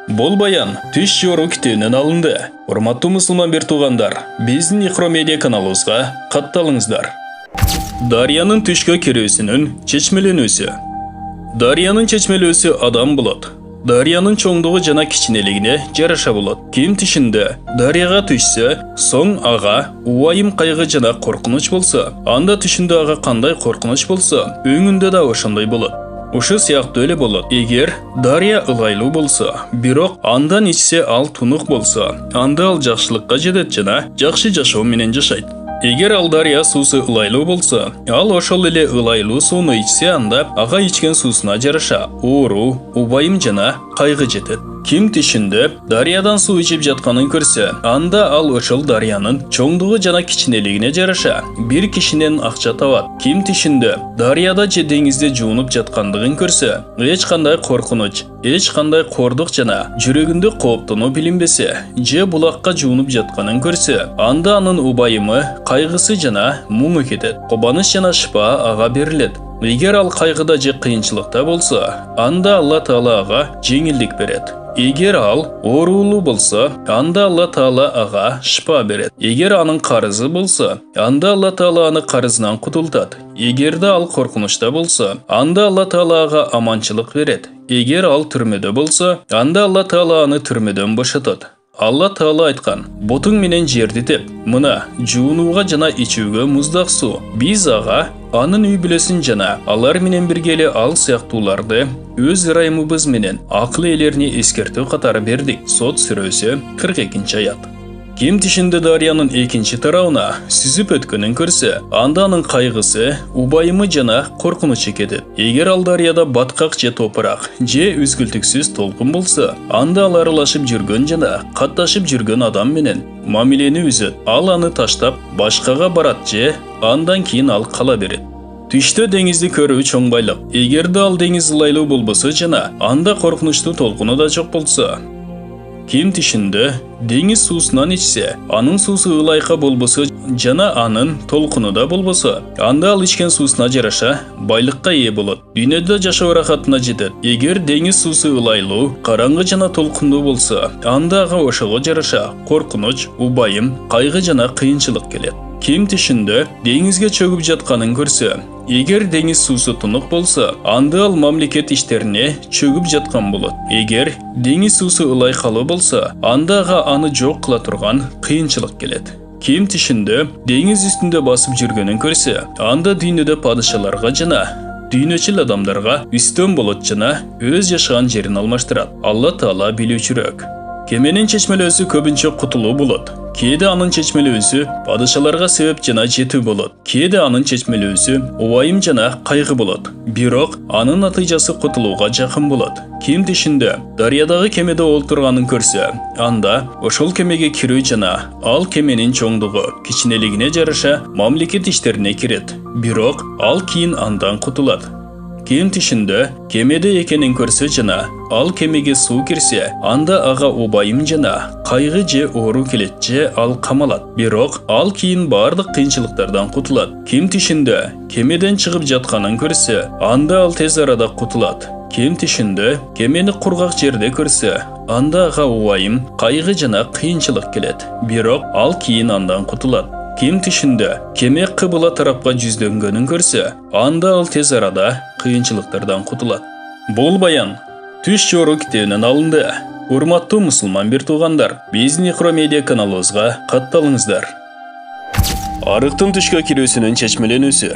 Бул баян түш жору китебинен алынды. Урматтуу мусулман бир туугандар, биздин Икро медиа каналыбызга катталыңыздар. Дарыянын түшкө кирүүсүнүн чечмеленүүсү. Дарыянын чечмелөөсү адам болот. Дарыянын чоңдугу жана кичинелигине жараша болот. Ким түшүндө дарыяга түшсө, соң ага уайым, кайгы жана коркунуч болсо, анда түшүндө ага кандай коркунуч болсо, өңүндө да ошондой болот. Ушул сыяктуу эле болот. Эгер дарыя ылайлуу болсо, бирок андан ичсе ал тунук болсо, анда ал жакшылыкка жетет жана жакшы жашоо менен жашайт. Эгер ал дарыя суусу ылайлуу болсо, ал ошол эле ылайлуу сууну ичсе, анда ага ичкен суусуна жараша оору, убайым жана кайгы жетет. Ким түшүндө дарыядан суу ичип жатканын көрсө, анда ал ошол дарыянын чоңдугу жана кичинелигине жараша бир кишинен акча табат. Ким түшүндө дарыяда же деңизде жуунуп жаткандыгын көрсө, эч кандай коркунуч, эч кандай кордук жана жүрөгүндө кооптонуу билинбесе, же булакка жуунуп жатканын көрсө, анда анын убайымы, кайгысы жана муңу кетет. Кубаныч жана шифа ага берилет. Эгер ал кайгыда же кыйынчылыкта болсо, анда Алла Таала ага жеңилдик берет. Эгер ал оорулуу болсо, анда Алла Таала ага шифа берет. Эгер анын карызы болсо, анда Алла Таала аны карызынан кутултат. Эгерде ал коркунучта болсо, анда Алла Таала ага аманчылык берет. Эгер ал түрмөдө болсо, анда Алла Таала аны түрмөдөн бошотот. Алла Таала айткан: "Ботуң менен жерди теп, мына жуунууга жана ичүүгө муздак суу." Биз ага анын үй бүлөсүн жана алар менен бирге эле ал сыяктууларды өз ырайымыбыз менен акыл ээлерине эскертүү катары бердик. Сот сүрөсү 42-аят. Ким тишинде дарыянын экинчи тарабына сүзүп өткөнүн көрсө, анда анын кайгысы, убайымы жана коркунучу кетет. Эгер ал дарыяда баткак же топурак, же үзгүлтүксүз толкун болсо, анда ал аралашып жүргөн жана катташып жүргөн адам менен мамилени үзөт. Ал аны таштап башкага барат же андан кийин ал кала берет. Түштө деңизди көрүү чоң байлык. Эгерде ал деңиз ылайлуу болбосо жана анда коркунучтуу толкуну да жок болсо, Ким тишинде деңиз суусунан ичсе, анын суусу ылайка болбосо жана анын толкуну да болбосо, анда ал ичкен суусуна жараша байлыкка ээ болот. Дүйнөдө жашоо рахатына жетет. Эгер деңиз суусу ылайлуу, караңгы жана толкундуу болсо, анда ага ошого жараша коркунуч, убайым, кайгы жана кыйынчылык келет. Ким тишинде деңизге чөгүп жатканын көрсө, эгер деңиз суусу тунук болсо, анда ал мамлекет иштерине чөгүп жаткан болот. Эгер деңиз суусу ылайкалуу болсо, анда ага аны жок кыла турган кыйынчылык келет. Ким тишинде деңиз үстүндө басып жүргөнүн көрсө, анда дүйнөдө падышаларга жана дүйнөчүл адамдарга үстөн болот жана өз жашаган жерин алмаштырат. Алла Таала билүүчүрөөк. Кеменин чечмелөөсү көбүнчө кутулуу болот. Кээде анын чечмелөөсү падышаларга себеп жана жетүү болот. Кээде анын чечмелөөсү убайым жана кайгы болот. Бирок анын натыйжасы кутулууга жакын болот. Ким тишинде дарыядагы кемеде олтурганын көрсө, анда ошол кемеге кирүү жана ал кеменин чоңдугу, кичинелигине жараша мамлекет иштерине кирет. Бирок ал кийин андан кутулат. Ким тишинде кемеде экенин көрсө жана ал кемеге суу кирсе, анда ага убайым жана кайгы же оору келет же ал камалат. Бирок ал кийин бардык кыйынчылыктардан кутулат. Ким тишинде кемеден чыгып жатканын көрсө, анда ал тез арада кутулат. Ким тишинде кемени кургак жерде көрсө, анда ага убайым, кайгы жана кыйынчылык келет. Бирок ал кийин андан кутулат. Ким тишинде кеме кыбыла тарапка жүздөнгөнүн көрсө, анда ал тез арада кыйынчылыктардан кутулат. Бул баян Түш жору китебинен алынды. Урматтуу мусулман бир туугандар, биздин Икро медиа каналыбызга катталыңыздар. Арыктын түшкө кирүүсүнүн чечмеленүүсү.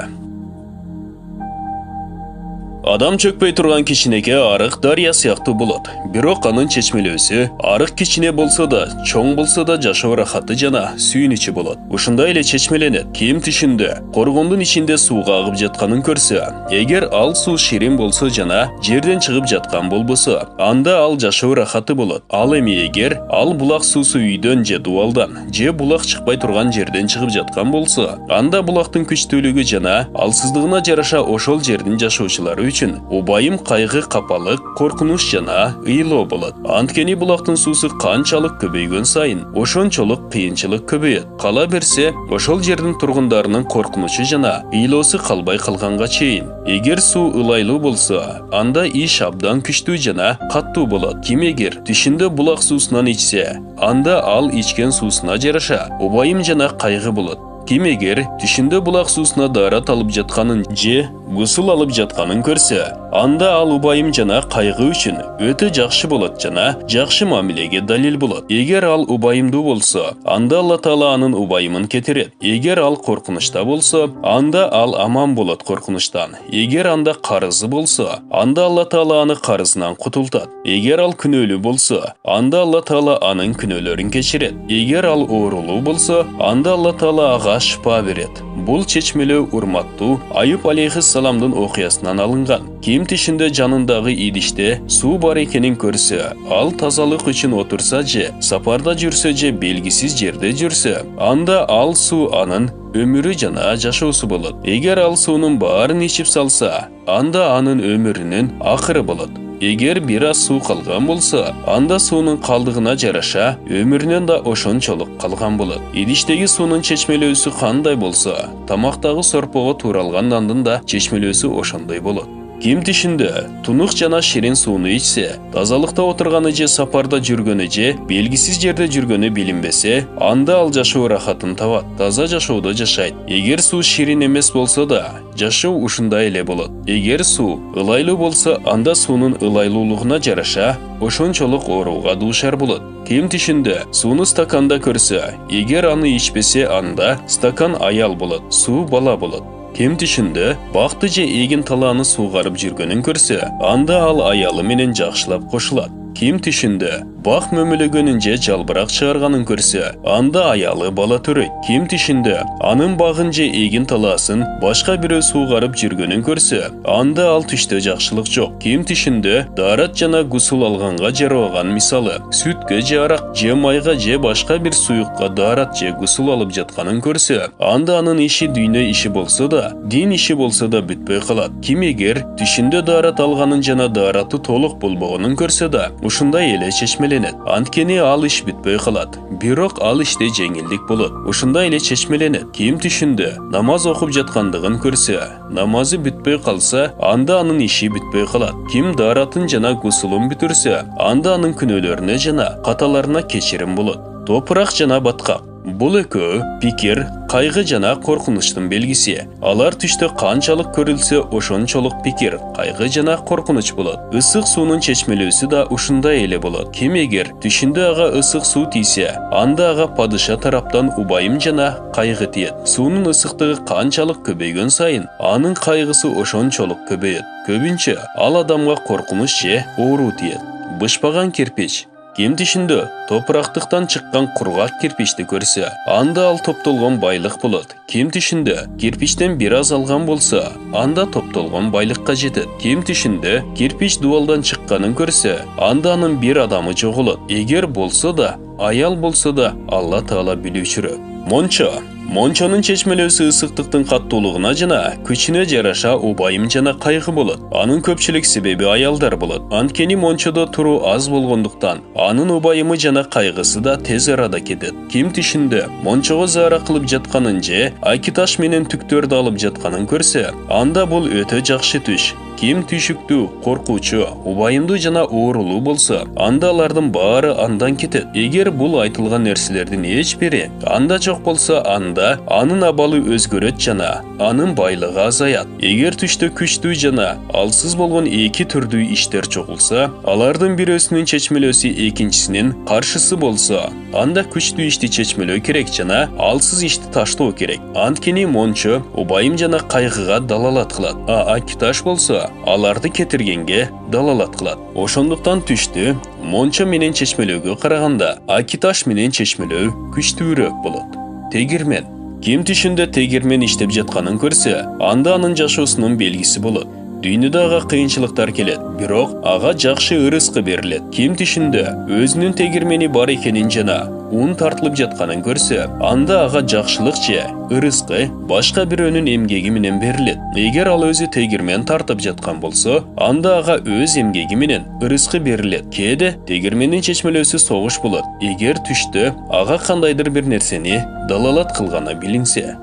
Адам чөкпөй турган кичинекей арык дарыя сыяктуу болот. Бирок анын чечмелөөсү арык кичине болсо да, чоң болсо да жашоо рахаты жана сүйүнүчү болот. Ушундай эле чечмеленет. Ким тишинде коргондун ичинде сууга агып жатканын көрсө, эгер ал суу ширин болсо жана жерден чыгып жаткан болбосо, анда ал жашоо рахаты болот. Ал эми эгер ал булак суусу үйдөн же дубалдан же булак чыкпай турган жерден чыгып жаткан болсо, анда булактын күчтүүлүгү жана алсыздыгына жараша ошол жердин жашоочулары үчүн убайым, кайгы, капалык, коркунуч жана ыйлоо болот. Анткени булактын суусу канчалык көбөйгөн сайын, ошончолук кыйынчылык көбөйөт. Кала берсе, ошол жердин тургундарынын коркунучу жана ыйлоосу калбай калганга чейин. Эгер суу ылайлуу болсо, анда иш абдан күчтүү жана каттуу болот. Ким эгер тишинде булак суусунан ичсе, анда ал ичкен суусуна жараша убайым жана кайгы болот. Ким эгер тишинде булак суусуна даарат алып жатканын же гусул алып жатканын көрсө, анда ал убайым жана кайгы үчүн өтө жакшы болот жана жакшы мамилеге далил болот. Эгер ал убайымдуу болсо, анда Алла Таала анын убайымын кетирет. Эгер ал коркунучта болсо, анда ал аман болот коркунучтан. Эгер анда карызы болсо, анда Алла Таала аны карызынан кутултат. Эгер ал күнөөлүү болсо, анда Алла Таала анын күнөөлөрүн кечирет. Эгер ал оорулуу болсо, анда Алла Таала ага шыпа берет. Бул чечмелөө урматтуу Аюп алейхиссаламдын окуясынан алынган. Ким тишинде жанындагы идиште суу бар экенин көрсө, ал тазалык үчүн отурса же сапарда жүрсө же белгисиз жерде жүрсө, анда ал суу анын өмүрү жана жашоосу болот. Эгер ал суунун баарын ичип салса, анда анын өмүрүнүн акыры болот. Эгер бир аз суу калган болсо, анда суунун калдыгына жараша өмүрүнөн да ошончолук калган болот. Идиштеги суунун чечмелөөсү кандай болсо, тамактагы сорпого тууралган нандын да чечмелөөсү ошондой болот. Ким тишинде тунук жана ширин сууну ичсе, тазалыкта отурганы же сапарда жүргөнү же белгисиз жерде жүргөнү билинбесе, анда ал жашоо рахатын табат, таза жашоодо жашайт. Эгер суу ширин эмес болсо да, жашоо ушундай эле болот. Эгер суу ылайлуу болсо, анда суунун ылайлуулугуна жараша ошончолук ооруга дуушар болот. Ким тишинде сууну стаканда көрсө, эгер аны ичпесе, анда стакан аял болот, суу бала болот. Ким тишинде бакты же эгин талааны суугарып жүргөнүн көрсө, анда ал аялы менен жакшылап кошулат. Ким тишинде бақ мөмілегөнінже жалбырақ шығарғанын көрсе, анда аялы бала түрі. Ким тишінде анын бағынже егін таласын башқа бірі суғарып жүргөнін көрсе, анда ал түшті жақшылық жоқ. Ким тишінде дарат жана гусул алғанға жаруаған мисалы, сүтке же арақ, же майға, же башқа бір суюққа дарат же гусул алып жатқанын көрсе, анда анын иши дүйнө иши болса да, дин иши болса да бүтпөй калат. Ким эгер түшүндө дарат алганын жана дараты толук болбогонун көрсө да, ушундай эле чечмеленет. Анткени ал иш бүтпөй калат. Бирок ал иште жеңилдик болот. Ушундай эле чечмеленет. Ким түшүндө намаз окуп жаткандыгын көрсө, намазы бүтпөй калса, анда анын иши бүтпөй калат. Ким даратын жана гусулун бүтүрсө, анда анын күнөөлөрүнө жана каталарына кечирим болот. Топурак жана баткак. Бул экөө пикир, кайгы жана коркунучтун белгиси. Алар түштө канчалык көрүлсө, ошончолук пикир, кайгы жана коркунуч болот. Ысык суунун чечмелөөсү да ушундай эле болот. Ким эгер түшүндө ага ысык суу тийсе, анда ага падыша тараптан убайым жана кайгы тиет. Суунун ысыктыгы канчалык көбөйгөн сайын, анын кайгысы ошончолук көбөйөт. Көбүнчө ал адамга коркунуч же оору тиет. Бышпаган кирпич. Ким түшүндө топурактыктан чыккан кургак кирпичти көрсө, анда ал топтолгон байлык болот. Ким түшүндө кирпичтен бир аз алган болсо, анда топтолгон байлыкка жетет. Ким түшүндө кирпич дубалдан чыкканын көрсө, анда анын бир адамы жоголот. Эгер болсо да, аял болсо да, Алла Таала билүүчүрөк. Мончо. Мончонун чечмелөөсү ысыктыктын каттуулугуна жана күчүнө жараша убайым жана кайгы болот. Анын көпчүлүк себеби аялдар болот. Анткени мончодо туруу аз болгондуктан, анын убайымы жана кайгысы да тез арада кетет. Ким түшүндө мончого заара кылып жатканын же акиташ менен түктөрдү алып жатканын көрсө, анда бул өтө жакшы түш. Ким түшүктүү, коркуучу, убайымдуу жана оорулуу болсо, анда алардын баары андан кетет. Эгер бул айтылган нерселердин эч бири анда жок болсо, анда анын абалы өзгөрөт жана анын байлыгы азаят. Эгер түштө күчтүү жана алсыз болгон эки түрдүү иштер чогулса, алардын бирөөсүнүн чечмелөөсү экинчисинин каршысы болсо, анда күчтүү ишти чечмелөө керек жана алсыз ишти таштоо керек. Анткени мончо убайым жана кайгыга далалат кылат. Акиташ болсо, аларды кетиргенге далалат кылат. Ошондуктан түштү мончо менен чечмелөөгө караганда акиташ менен чечмелөө күчтүүрөөк болот. Тегирмен. Ким түшүндө тегирмен иштеп жатканын көрсө, анда анын жашоосунун белгиси болот. Дүйнөдө ага кыйынчылыктар келет, бирок ага жакшы ырыскы берилет. Ким түшүндө өзүнүн тегирмени бар экенин жана ун тартылып жатканын көрсө, анда ага жакшылык же ырыскы башка бирөөнүн эмгеги менен берилет. Эгер ал өзү тегирмен тартып жаткан болсо, анда ага өз эмгеги менен ырыскы берилет. Кээде тегирмендин чечмелөөсү согуш болот. Эгер түштө ага кандайдыр бир нерсени далалат кылганы билинсе.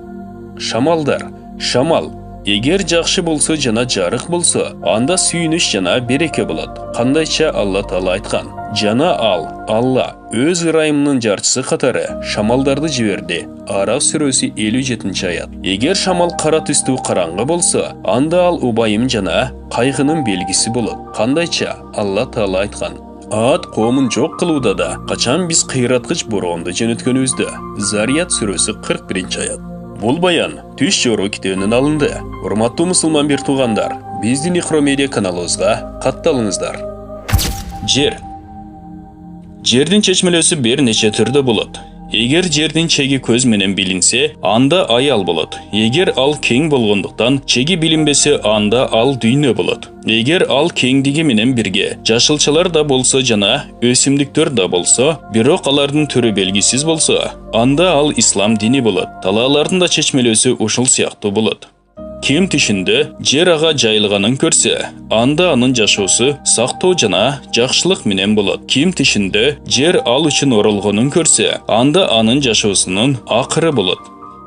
Шамалдар. Шамал. Эгер жакшы болсо жана жарык болсо, анда сүйүнүч жана береке болот. Кандайча Алла Таала айткан: "Жана ал, Алла, өз ырайымынын жарчысы катары шамалдарды жиберди." Араф сүрөсү 57-аят. Эгер шамал кара түстүү караңгы болсо, анда ал убайым жана кайгынын белгиси болот. Кандайча Алла Таала айткан: Ад коомун жок кылууда да качан биз кыйраткыч бороонду жөнөткөнүбүздө. Зарият сүрөсү 41-аят. Бул баян Түш жору китебинен алынды. Урматтуу мусулман бир туугандар, биздин Ихро медиа каналыбызга катталыңыздар. Жер. Жердин чечмелөөсү бир нече түрдө болот. Эгер жердин чеги көз менен билинсе, анда аял болот. Эгер ал кең болгондуктан чеги билинбесе, анда ал дүйнө болот. Эгер ал кеңдиги менен бирге жашылчалар да болсо жана өсүмдүктөр да болсо, бирок алардын түрү белгисиз болсо, анда ал ислам дини болот. Талаалардын да чечмелөөсү ушул сыяктуу болот. Ким түшүндө жер ага жайылганын көрсө, анда анын жашоосу сактоо жана жакшылык менен болот. Ким түшүндө жер ал үчүн оролгонун көрсө, анда анын жашоосунун акыры болот.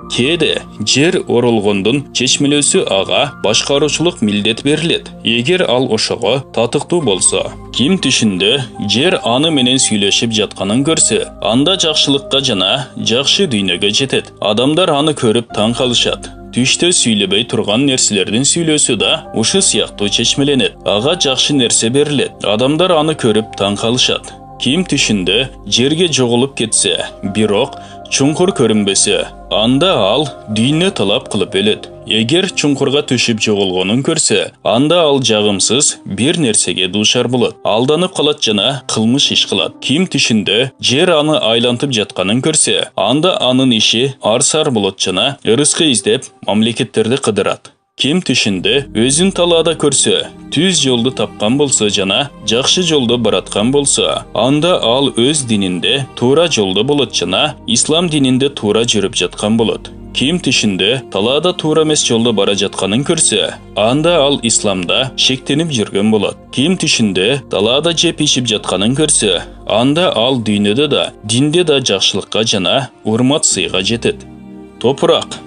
Кээде жер оролгондун чечмелөөсү ага башкаруучулук милдет берилет, эгер ал ошого татыктуу болсо. Ким түшүндө жер аны менен сүйлөшүп жатканын көрсө, анда жакшылыкка жана жакшы дүйнөгө жетет. Адамдар аны көрүп таң калышат. Түштө сүйлөбөй турган нерселердин сүйлөөсү да ушу сыяктуу чечмеленет. Ага жакшы нерсе берилет. Адамдар аны көрүп таң калышат. Ким түшүндө жерге жоголуп кетсе, бирок чуңкур көрүнбөсө, анда ал дүйнө талап кылып өлөт. Эгер чуңкурга түшүп жоголгонун көрсө, анда ал жагымсыз бир нерсеге дуушар болот. Алданып калат жана кылмыш иш кылат. Ким түшүндө жер аны айлантып жатканын көрсө, анда анын иши арсар болот жана ырыскы издеп мамлекеттерди кыдырат. Ким түшүндө өзүн талаада көрсө, түз жолду тапкан болсо жана жакшы жолдо бараткан болсо, анда ал өз дининде туура жолдо болот жана ислам дининде туура жүрүп жаткан болот. Ким түшүндө талаада туура эмес жолдо бара жатканын көрсө, анда ал исламда шектенип жүргөн болот. Ким түшүндө талаада жеп ичип жатканын көрсө, анда ал дүйнөдө да, динде да жакшылыкка жана урмат сыйга жетет. Топурак,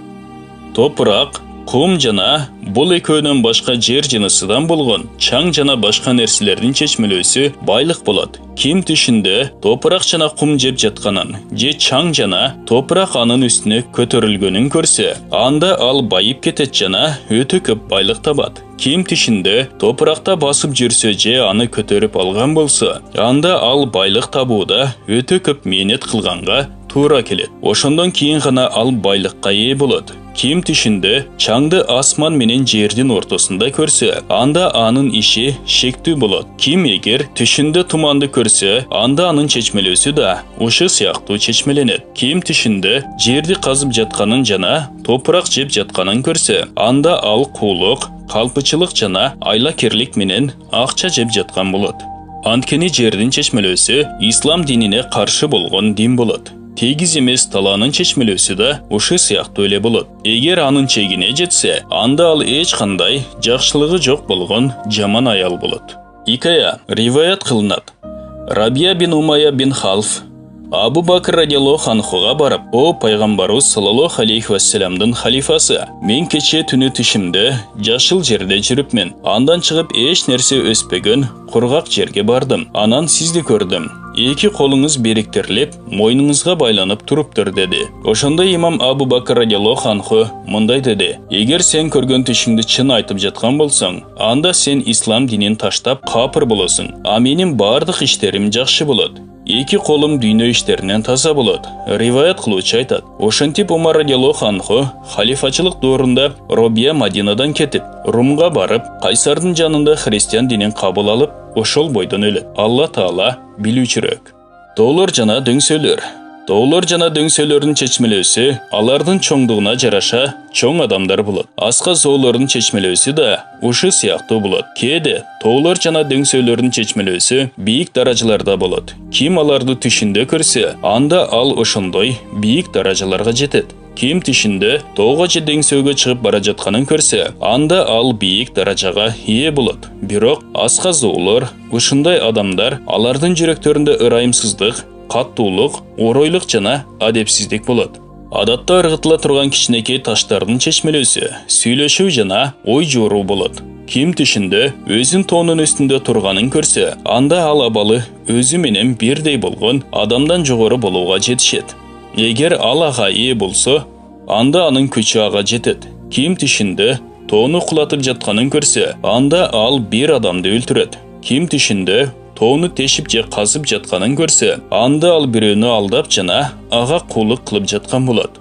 кум жана бул экөөнөн башка жер жынысынан болгон чаң жана башка нерселердин чечмелөөсү байлык болот. Ким түшүндө топурак жана кум жеп жатканын, же чаң жана топурак анын үстүнө көтөрүлгөнүн көрсө, анда ал байып кетет жана өтө көп байлык табат. Ким түшүндө топуракта басып жүрсө же аны көтөрүп алган болсо, анда ал байлык табууда өтө көп мээнет кылганга туура келет. Ошондон кийин гана ал байлыкка ээ болот. Ким түшүндө чаңды асман менен жердин ортосунда көрсө, анда анын иши шектүү болот. Ким эгер түшүндө туманды көрсө, анда анын чечмелөөсү да ушу сыяктуу чечмеленет. Ким түшүндө жерди казып жатканын жана топурак жеп жатканын көрсө, анда ал куулук, калпычылык жана айлакерлик менен акча жеп жаткан болот. Анткени жердин чечмелөөсү ислам динине каршы болгон дин болот. Тегиз эмес талаанын чечмелөөсү да ушу сыяктуу эле болот. Эгер анын чегине жетсе, анда ал эч кандай жакшылыгы жок болгон жаман аял болот. Икая риваят кылынат. Рабия бин Умайя бин Халф Абу Бакр радиаллаху анхуга барып, о пайгамбарыбыз саллаллаху алейхи вассаламдын халифасы, мен кече түнү түшүмдө жашыл жерде жүрүпмүн. Андан чыгып эч нерсе өспөгөн кургак жерге бардым. Анан сизди көрдүм. Эки колуңуз бериктирилип, мойнуңузга байланып туруптур деди. Ошондо имам Абу Бакр радиаллаху анху мындай деди: эгер сен көргөн түшүңдү чын айтып жаткан болсоң, анда сен ислам динин таштап капыр болосуң. А менин бардык иштерим жакшы болот. Эки колум дүйнө иштеринен таза болот. Риваят кылуучу айтат. Ошентип Умар радиаллаху анху халифачылык доорунда Робия Мадинадан кетип, Румга барып, Кайсардын жанында христиан динин кабыл алып, ошол бойдон өлөт. Алла Таала билүүчүрөөк. Тоолор жана дөңсөлөр. Тоолор жана дөңсөлөрдүн чечмелөөсү алардын чоңдугуна жараша чоң адамдар болот. Аска зоолордун чечмелөөсү да ушу сыяктуу болот. Кээде тоолор жана дөңсөлөрдүн чечмелөөсү бийик даражаларда болот. Ким аларды түшүндө көрсө, анда ал ошондой бийик даражаларга жетет. Ким түшүндө тоого же дөңсөөгө чыгып бара жатканын көрсө, анда ал бийик даражага ээ болот. Бирок аска зоолор, ушундай адамдар алардын жүрөктөрүндө ырайымсыздык, каттуулук, оройлук жана адепсиздик болот. Адатта ыргытыла турган кичинекей таштардын чечмелөөсү сүйлөшүү жана ой жооруу болот. Ким түшүндө өзүн тоонун үстүндө турганын көрсө, анда ал абалы өзү менен бирдей болгон адамдан жогору болууга жетишет. Эгер ал ага ээ болсо, анда анын күчү ага жетет. Ким түшүндө тоону кулатып жатканын көрсө, анда ал бир адамды өлтүрөт. Ким түшүндө тоону тешип же казып жатканын көрсө, анда ал бирөөнү алдап жана ага куулук кылып жаткан болот.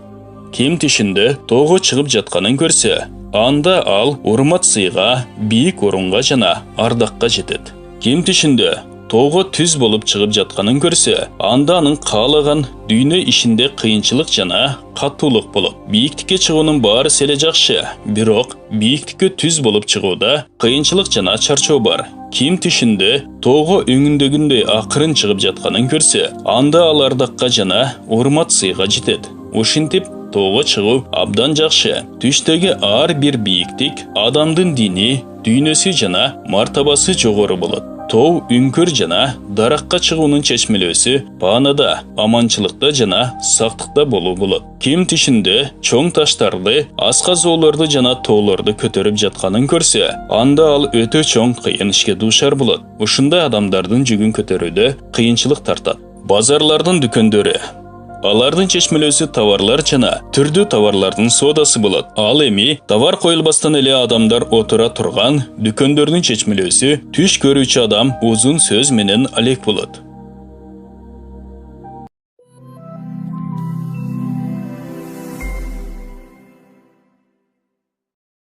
Ким түшүндө тоого чыгып жатканын көрсө, анда ал урмат сыйга, бийик орунга жана ардакка жетет. Ким түшүндө тоого түз болуп чыгып жатканын көрсө, анда анын каалаган дүйнө ишинде кыйынчылык жана каттуулук болот. Бийиктикке чыгуунун баары селе жакшы, бирок бийиктикке түз болуп чыгууда кыйынчылык жана чарчоо бар. Ким түшүндө тоого өңүндөгүндөй акырын чыгып жатканын көрсө, анда ал ардакка жана урмат сыйга жетет. Ушинтип тоого чыгуу абдан жакшы. Түштөгү ар бир бийиктик адамдын дини, дүйнөсү жана мартабасы жогору болот. Тоо үңкүр жана даракка чыгуунун чечмелөөсү баанада, аманчылыкта жана сактыкта болуу болот. Ким түшүндө чоң таштарды, аска зоолорду жана тоолорду көтөрүп жатканын көрсө, анда ал өтө чоң кыйын ишке дуушар болот. Ушундай адамдардын жүгүн көтөрүүдө кыйынчылык тартат. Базарлардын дүкөндөрү. Алардын чечмелөөсү товарлар жана түрдүү товарлардын соодасы болот. Ал эми товар коюлбастан эле адамдар отура турган дүкөндөрдүн чечмелөөсү түш көрүүчү адам узун сөз менен алек болот.